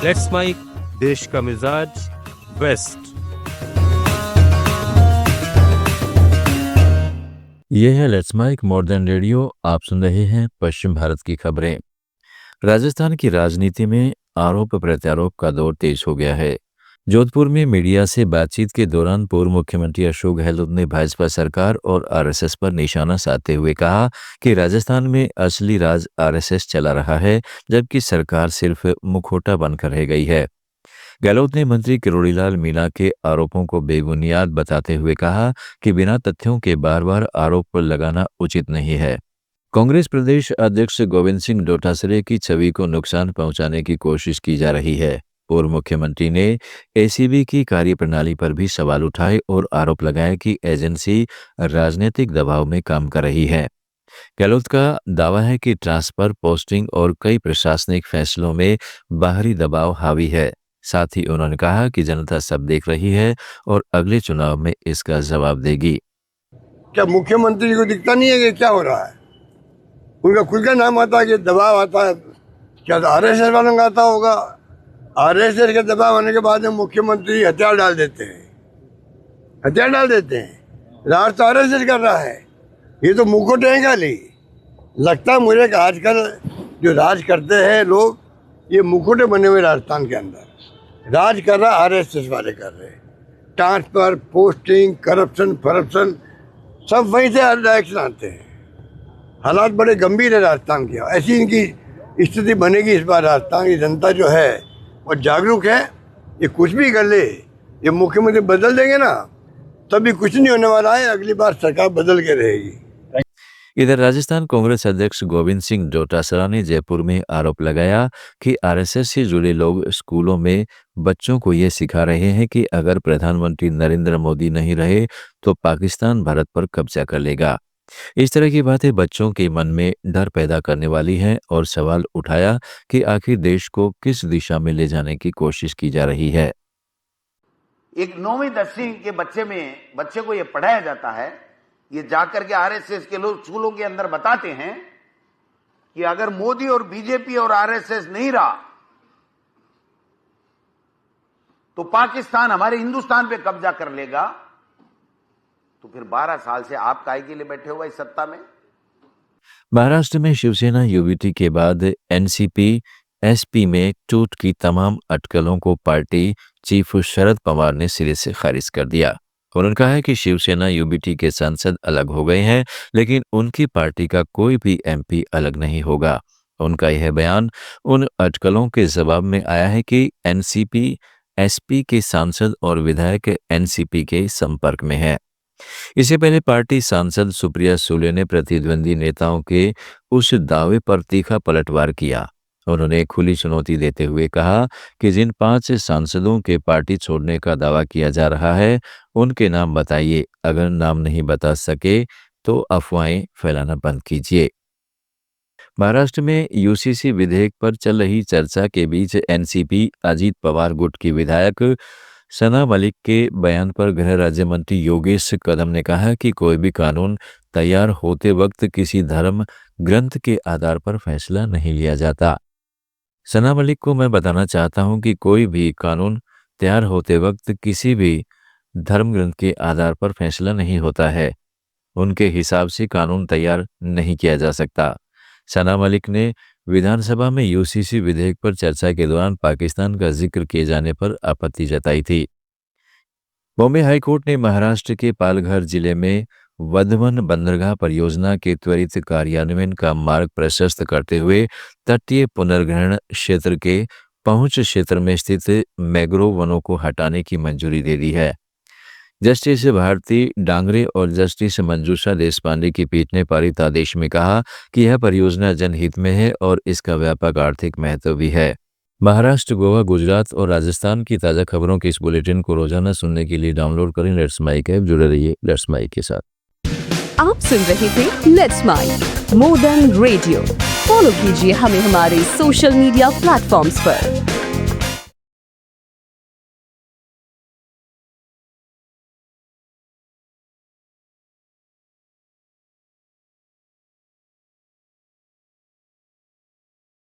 Let's mic, देश का मिजाज, वेस्ट। ये है लेट्स माइक मॉडर्न रेडियो। आप सुन रहे हैं पश्चिम भारत की खबरें। राजस्थान की राजनीति में आरोप प्रत्यारोप का दौर तेज हो गया है। जोधपुर में मीडिया से बातचीत के दौरान पूर्व मुख्यमंत्री अशोक गहलोत ने भाजपा सरकार और आरएसएस पर निशाना साधते हुए कहा कि राजस्थान में असली राज आरएसएस चला रहा है, जबकि सरकार सिर्फ मुखौटा बनकर रह गई है। गहलोत ने मंत्री किरोड़ीलाल मीणा के आरोपों को बेबुनियाद बताते हुए कहा कि बिना तथ्यों के बार बार आरोप लगाना उचित नहीं है। कांग्रेस प्रदेश अध्यक्ष गोविंद सिंह डोटासरे की छवि को नुकसान पहुंचाने की कोशिश की जा रही है। पूर्व मुख्यमंत्री ने एसीबी की कार्यप्रणाली पर भी सवाल उठाए और आरोप लगाया कि एजेंसी राजनीतिक दबाव में काम कर रही है। गहलोत का दावा है कि ट्रांसफर, पोस्टिंग और कई प्रशासनिक फैसलों में बाहरी दबाव हावी है। साथ ही उन्होंने कहा कि जनता सब देख रही है और अगले चुनाव में इसका जवाब देगी। क्या मुख्यमंत्री को दिखता नहीं है कि क्या हो रहा है? उनका खुद का नाम आता है कि दबाव आता है। क्या आरएसएस वालों का आता होगा? आरएसएस के दबाव आने के बाद में मुख्यमंत्री हथियार डाल देते हैं। राज तो आरएसएस कर रहा है। ये तो मुखौटे हैं खाली। लगता है मुझे कि आजकल जो राज करते हैं लोग, ये मुखौटे बने हुए राजस्थान के अंदर राज कर रहा, आरएसएस वाले कर रहे। ट्रांसफर, पोस्टिंग, करप्शन सब वहीं से डायरेक्शन आते हैं। हालात बड़े गंभीर है राजस्थान के। ऐसी इनकी स्थिति बनेगी इस बार। राजस्थान की जनता जो है वो जागरूक है। ये कुछ भी कर ले, ये मुख्यमंत्री बदल देंगे ना, तभी कुछ नहीं होने वाला है। अगली बार सरकार बदल के रहेगी। इधर राजस्थान कांग्रेस अध्यक्ष गोविंद सिंह डोटासरा ने जयपुर में आरोप लगाया कि आरएसएस से जुड़े लोग स्कूलों में बच्चों को ये सिखा रहे हैं कि अगर प्रधानमंत्री नरेंद्र मोदी नहीं रहे तो पाकिस्तान भारत पर कब्जा कर लेगा। इस तरह की बातें बच्चों के मन में डर पैदा करने वाली हैं और सवाल उठाया कि आखिर देश को किस दिशा में ले जाने की कोशिश की जा रही है। एक 9वीं 10वीं के बच्चे को ये पढ़ाया जाता है। ये जाकर के आरएसएस के लोग स्कूलों के अंदर बताते हैं कि अगर मोदी और बीजेपी और आरएसएस नहीं रहा तो पाकिस्तान हमारे हिंदुस्तान पे कब्जा कर लेगा। तो फिर 12 साल से आप काहे के लिए बैठे हुए इस सत्ता में? महाराष्ट्र में शिवसेना यूबीटी के बाद एनसीपी एसपी में टूट की तमाम अटकलों को पार्टी चीफ शरद पवार ने सिरे से खारिज कर दिया। उन्होंने कहा है कि शिवसेना यूबीटी के सांसद अलग हो गए हैं, लेकिन उनकी पार्टी का कोई भी एमपी अलग नहीं होगा। उनका यह बयान उन अटकलों के जवाब में आया है कि एनसीपी एसपी के सांसद और विधायक एनसीपी के संपर्क में है। इससे पहले पार्टी सांसद सुप्रिया सुले ने प्रतिद्वंदी नेताओं के उस दावे पर तीखा पलटवार किया। उन्होंने खुली चुनौती देते हुए कहा कि जिन 5 सांसदों के पार्टी छोड़ने का दावा किया जा रहा है, उनके नाम बताइए। अगर नाम नहीं बता सके तो अफवाहें फैलाना बंद कीजिए। महाराष्ट्र में यूसीसी विधेयक पर चल रही चर्चा के बीच एनसीपी अजीत पवार गुट की विधायक सना मलिक के बयान पर गृह राज्य मंत्री योगेश कदम ने कहा कि कोई भी कानून तैयार होते वक्त किसी धर्म ग्रंथ के आधार पर फैसला नहीं लिया जाता। सना मलिक को मैं बताना चाहता हूं कि कोई भी कानून तैयार होते वक्त किसी भी धर्म ग्रंथ के आधार पर फैसला नहीं होता है। उनके हिसाब से कानून तैयार नहीं किया जा सकता। सना मलिक ने विधानसभा में यूसीसी विधेयक पर चर्चा के दौरान पाकिस्तान का जिक्र किए जाने पर आपत्ति जताई थी। बॉम्बे हाईकोर्ट ने महाराष्ट्र के पालघर जिले में वधवन बंदरगाह परियोजना के त्वरित कार्यान्वयन का मार्ग प्रशस्त करते हुए तटीय पुनर्ग्रहण क्षेत्र के पहुंच क्षेत्र में स्थित मैंग्रोव वनों को हटाने की मंजूरी दे दी है। जस्टिस भारती डांगरे और जस्टिस मंजूषा देशपांडे की पीठ ने पारित आदेश में कहा कि यह परियोजना जनहित में है और इसका व्यापक आर्थिक महत्व भी है। महाराष्ट्र, गोवा, गुजरात और राजस्थान की ताज़ा खबरों के इस बुलेटिन को रोजाना सुनने के लिए डाउनलोड करें लेट्स माइक ऐप। जुड़े रहिए लेट्स माइक के साथ। आप सुन रहे थे let's mike modern radio. Follow कीजिए हमें हमारे सोशल मीडिया प्लेटफॉर्म्स पर।